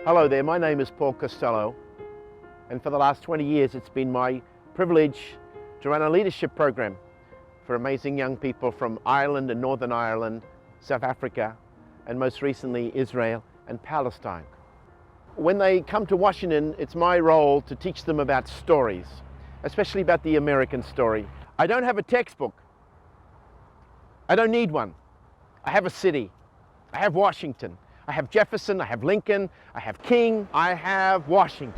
Hello there, my name is Paul Costello, and for the last 20 years it's been my privilege to run a leadership program for amazing young people from Ireland and Northern Ireland, South Africa, and most recently Israel and Palestine. When they come to Washington, it's my role to teach them about stories, especially about the American story. I don't have a textbook. I don't need one. I have a city. I have Washington. I have Jefferson, I have Lincoln, I have King, I have Washington.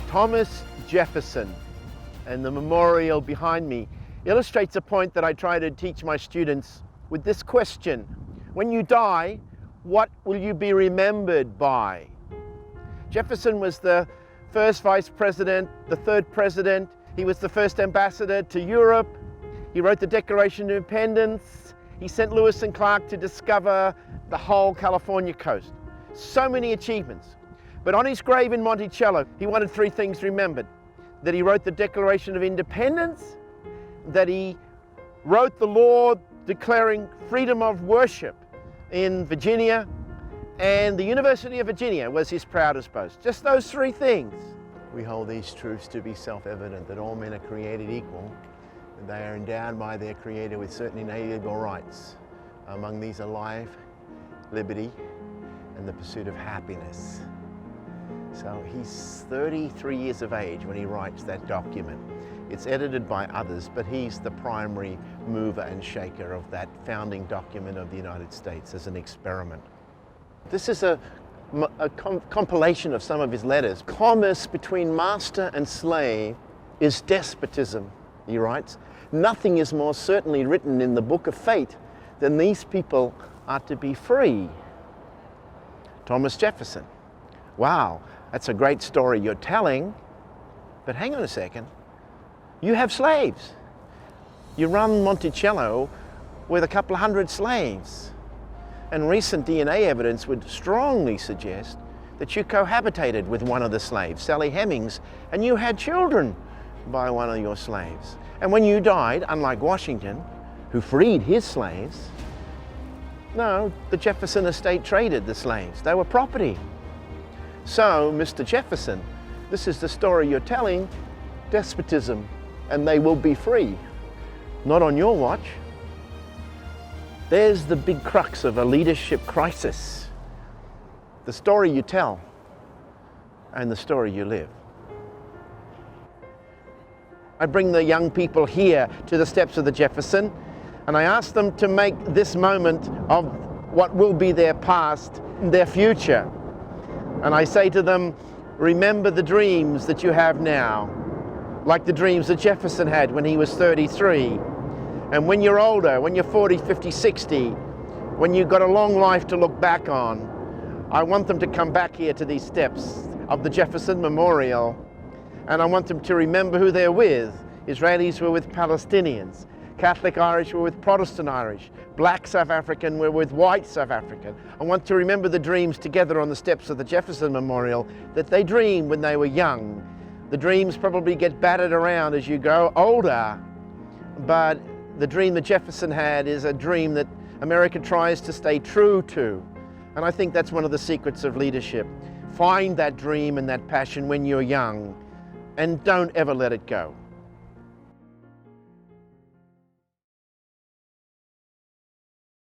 Thomas Jefferson and the memorial behind me illustrates a point that I try to teach my students with this question. When you die, what will you be remembered by? Jefferson was the first vice president, the third president. He was the first ambassador to Europe. He wrote the Declaration of Independence. He sent Lewis and Clark to discover the whole California coast. So many achievements. But on his grave in Monticello, he wanted three things remembered: that he wrote the Declaration of Independence, that he wrote the law declaring freedom of worship in Virginia, and the University of Virginia was his proudest boast. Just those three things. We hold these truths to be self-evident, that all men are created equal, and they are endowed by their Creator with certain inalienable rights. Among these are life, liberty, and the pursuit of happiness. So he's 33 years of age when he writes that document. It's edited by others, but he's the primary mover and shaker of that founding document of the United States as an experiment. This is a compilation of some of his letters. Commerce between master and slave is despotism, he writes. Nothing is more certainly written in the book of fate than these people are to be free. Thomas Jefferson. Wow. That's a great story you're telling, but hang on a second. You have slaves. You run Monticello with a couple of hundred slaves. And recent DNA evidence would strongly suggest that you cohabitated with one of the slaves, Sally Hemings, and you had children by one of your slaves. And when you died, unlike Washington, who freed his slaves, no, the Jefferson estate traded the slaves. They were property. So, Mr. Jefferson, this is the story you're telling, despotism, and they will be free. Not on your watch. There's the big crux of a leadership crisis. The story you tell and the story you live. I bring the young people here to the steps of the Jefferson, and I ask them to make this moment of what will be their past, their future. And I say to them, remember the dreams that you have now, like the dreams that Jefferson had when he was 33. And when you're older, when you're 40, 50, 60, when you've got a long life to look back on, I want them to come back here to these steps of the Jefferson Memorial, and I want them to remember who they're with. Israelis were with Palestinians. Catholic Irish were with Protestant Irish. Black South African were with white South African. I want to remember the dreams together on the steps of the Jefferson Memorial that they dreamed when they were young. The dreams probably get battered around as you grow older, but the dream that Jefferson had is a dream that America tries to stay true to. And I think that's one of the secrets of leadership. Find that dream and that passion when you're young, and don't ever let it go.